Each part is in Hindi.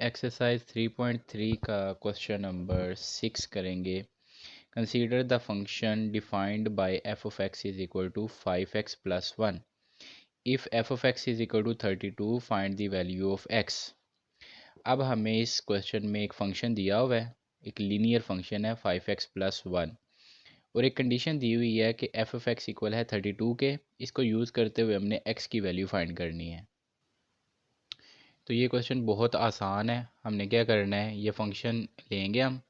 एक्सरसाइज 3.3 का क्वेश्चन नंबर 6 करेंगे। Consider the function defined by f of x is equal to 5x plus 1। If f of x is equal to 32 find the value of x. अब हमें इस क्वेश्चन में एक फंक्शन दिया हुआ है, एक लीनियर फंक्शन है 5x प्लस 1, और एक कंडीशन दी हुई है कि एफ ऑफ एक्स इक्वल है 32 के। इसको यूज़ करते हुए हमने एक्स की वैल्यू फाइंड करनी है। तो ये क्वेश्चन बहुत आसान है। हमने क्या करना है, ये फंक्शन लेंगे हम,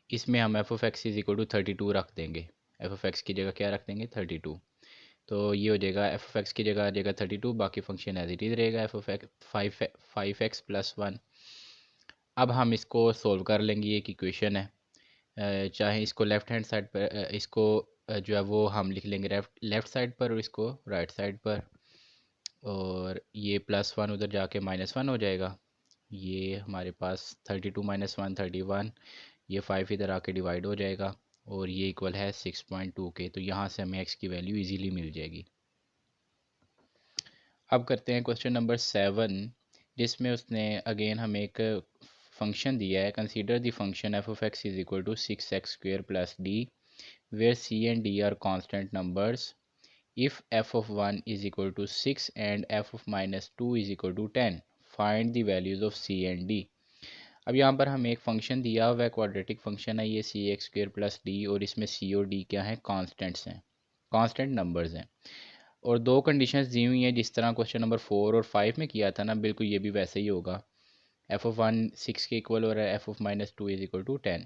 इसमें हम f of x is equal to 32 रख देंगे। एफ ऑफ एक्स की जगह क्या रख देंगे, 32। तो ये हो जाएगा एफ ऑफ एक्स की जगह आ जाएगा 32, बाकी फंक्शन एज इट इज़ रहेगा F of x 5x plus 1। अब हम इसको सोल्व कर लेंगे। एक इक्वेशन है, चाहे इसको लेफ़्ट हैंड साइड पर इसको जो है वो हम लिख लेंगे लेफ़्ट साइड पर और इसको राइट साइड पर, और ये प्लस 1 उधर जाके -1 हो जाएगा। ये हमारे पास 32 माइनस 1 31, ये 5 इधर आके डिवाइड हो जाएगा और ये इक्वल है 6.2 के। तो यहाँ से हमें x की वैल्यू इजीली मिल जाएगी। अब करते हैं क्वेश्चन नंबर 7, जिसमें उसने अगेन हमें एक फंक्शन दिया है। Consider the function f of x is equal to 6x² plus d where c and d are constant numbers. If f of 1 is equal to 6 and f of -2 is equal to 10 find the values of c and d. अब यहाँ पर हमें एक फ़ंक्शन दिया हुआ है, क्वाड्रेटिक फंक्शन है ये cx² प्लस डी, और इसमें c और d क्या है, कांस्टेंट्स हैं, कांस्टेंट नंबर्स हैं। और दो कंडीशंस दी हुई हैं, जिस तरह क्वेश्चन नंबर 4 और 5 में किया था ना, बिल्कुल ये भी वैसे ही होगा। एफ ऑफ 1 6 के इक्वल हो रहा है, f of -2 is equal to 10।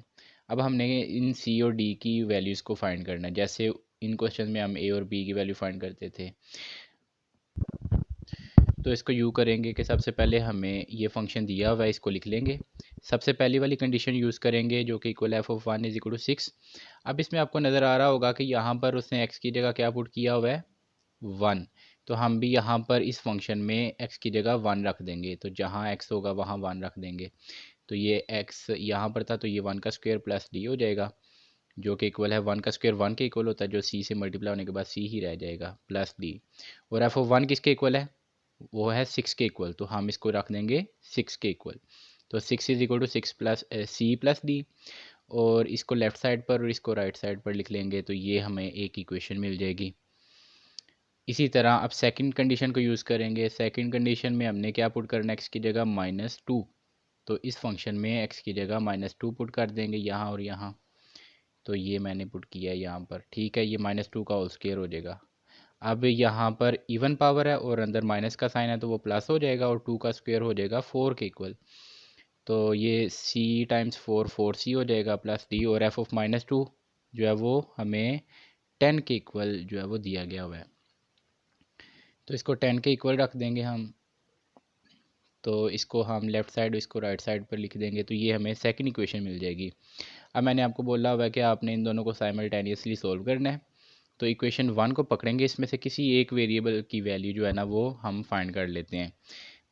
अब हमने इन c और d की वैल्यूज़ को फाइंड करना है, जैसे इन क्वेश्चन में हम a और b की वैल्यू फाइंड करते थे। तो इसको यूँ करेंगे कि सबसे पहले हमें ये फंक्शन दिया हुआ है, इसको लिख लेंगे। सबसे पहली वाली कंडीशन यूज़ करेंगे जो कि equal f of 1 is equal to 6। अब इसमें आपको नज़र आ रहा होगा कि यहाँ पर उसने x की जगह क्या पुट किया हुआ है, 1। तो हम भी यहाँ पर इस फंक्शन में x की जगह 1 रख देंगे। तो जहाँ x होगा वहाँ 1 रख देंगे। तो ये x यहाँ पर था, तो ये 1 का स्क्वायर प्लस d हो जाएगा, जो कि इक्वल है 1 का स्क्वायर 1 के इक्वल होता है, जो c से मल्टीप्लाई होने के बाद c ही रह जाएगा प्लस d। और एफ ऑफ 1 किसके इक्वल है, वो है 6 के इक्वल, तो हम इसको रख देंगे 6 के इक्वल। तो 6 is equal to 6 plus c plus d, और इसको लेफ़्ट साइड पर और इसको राइट साइड पर लिख लेंगे, तो ये हमें एक इक्वेशन मिल जाएगी। इसी तरह अब सेकंड कंडीशन को यूज़ करेंगे। सेकंड कंडीशन में हमने क्या पुट करना है, एक्स की जगह -2। तो इस फंक्शन में एक्स की जगह -2 पुट कर देंगे यहाँ और यहाँ। तो ये मैंने पुट किया है यहाँ पर, ठीक है। ये -2 का होल स्क्वायर हो जाएगा। अब यहाँ पर इवन पावर है और अंदर माइनस का साइन है, तो वो प्लस हो जाएगा और 2 का स्क्वायर हो जाएगा 4 के इक्वल। तो ये c टाइम्स 4 4c हो जाएगा प्लस d, और f ऑफ -2 जो है वो हमें 10 के इक्वल जो है वो दिया गया हुआ है। तो इसको 10 के इक्वल रख देंगे हम। तो इसको हम लेफ़्ट साइड, इसको राइट साइड पर लिख देंगे, तो ये हमें सेकंड इक्वेशन मिल जाएगी। अब मैंने आपको बोला हुआ है कि आपने इन दोनों को साइमल्टेनियसली सोल्व करना है। तो इक्वेशन 1 को पकड़ेंगे, इसमें से किसी एक वेरिएबल की वैल्यू जो है ना वो हम फाइंड कर लेते हैं।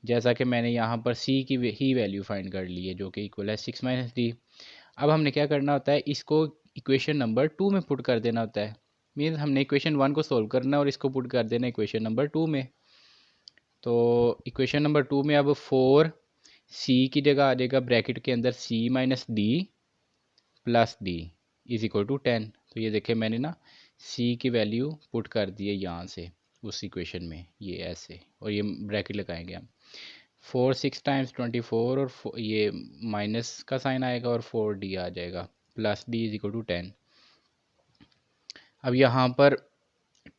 जैसा कि मैंने यहाँ पर c की ही वैल्यू फाइंड कर ली है, जो कि इक्वल है 6 माइनस डी। अब हमने क्या करना होता है, इसको इक्वेशन नंबर 2 में पुट कर देना होता है। मीन्स हमने इक्वेशन 1 को सोल्व करना है और इसको पुट कर देना इक्वेशन नंबर 2 में। तो इक्वेशन नंबर 2 में अब 4 c की जगह आ जाएगा ब्रैकेट के अंदर c minus d plus d is equal to 10। तो ये देखें मैंने ना c की वैल्यू पुट कर दी है यहाँ से उस इक्वेशन में, ये ऐसे, और ये ब्रैकेट लगाएंगे हम। 4 6 टाइम्स 24, और ये माइनस का साइन आएगा और 4d आ जाएगा plus d is equal to 10। अब यहाँ पर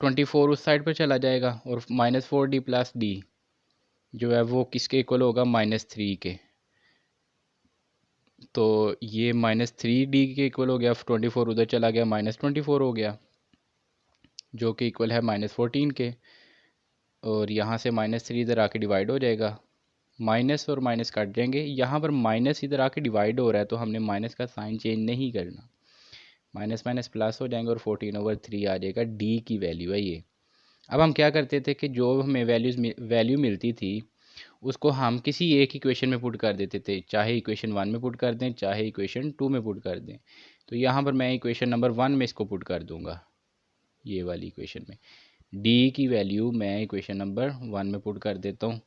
24 उस साइड पर चला जाएगा और -4d प्लस d जो है वो किसके इक्वल होगा, -3 के। तो ये -3d के इक्वल हो गया, 24 उधर चला गया, -24 हो गया, जो कि इक्वल है -14 के। और यहाँ से -3 इधर आके डिवाइड हो जाएगा, माइनस और माइनस काट जाएंगे। यहाँ पर माइनस इधर आके डिवाइड हो रहा है, तो हमने माइनस का साइन चेंज नहीं करना, माइनस माइनस प्लस हो जाएंगे और 14/3 आ जाएगा, डी की वैल्यू है ये। अब हम क्या करते थे कि जो हमें वैल्यू मिलती थी उसको हम किसी एक इक्वेशन में पुट कर देते थे, चाहे इक्वेशन 1 में पुट कर दें, चाहे इक्वेशन 2 में पुट कर दें। तो यहाँ पर मैं इक्वेशन नंबर 1 में इसको पुट कर दूँगा, ये वाली इक्वेशन में डी की वैल्यू मैं इक्वेशन नंबर 1 में पुट कर देता हूँ।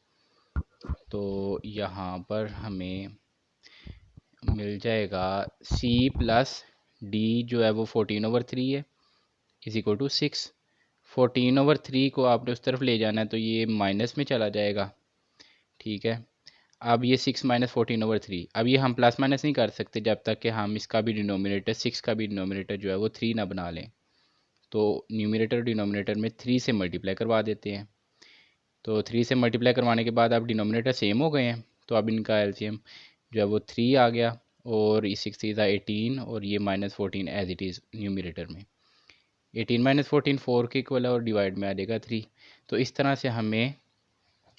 तो यहाँ पर हमें मिल जाएगा c प्लस डी जो है वो 14/3 है इज इक्वल टू 6। 14/3 को आपने उस तरफ ले जाना है तो ये माइनस में चला जाएगा, ठीक है। अब ये 6 माइनस 14/3, अब ये हम प्लस माइनस नहीं कर सकते जब तक कि हम इसका भी डिनोमिनेटर 6 का भी डिनोमिनेटर जो है वो 3 ना बना लें। तो न्यूमिनेटर और डिनोमिनेटर में 3 से मल्टीप्लाई करवा देते हैं। तो 3 से मल्टीप्लाई करवाने के बाद अब डिनोमिनेटर सेम हो गए हैं, तो अब इनका एलसीएम जो है वो 3 आ गया और ये 6 था 18 और ये -14 एज इट इज़ न्यूमिनेटर में। 18 माइनस 14 4 के इक्वल है और डिवाइड में आ जाएगा 3। तो इस तरह से हमें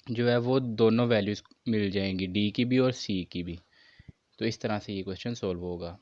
जो है वो दोनों वैल्यूज़ मिल जाएंगी, डी की भी और सी की भी। तो इस तरह से ये क्वेश्चन सॉल्व होगा।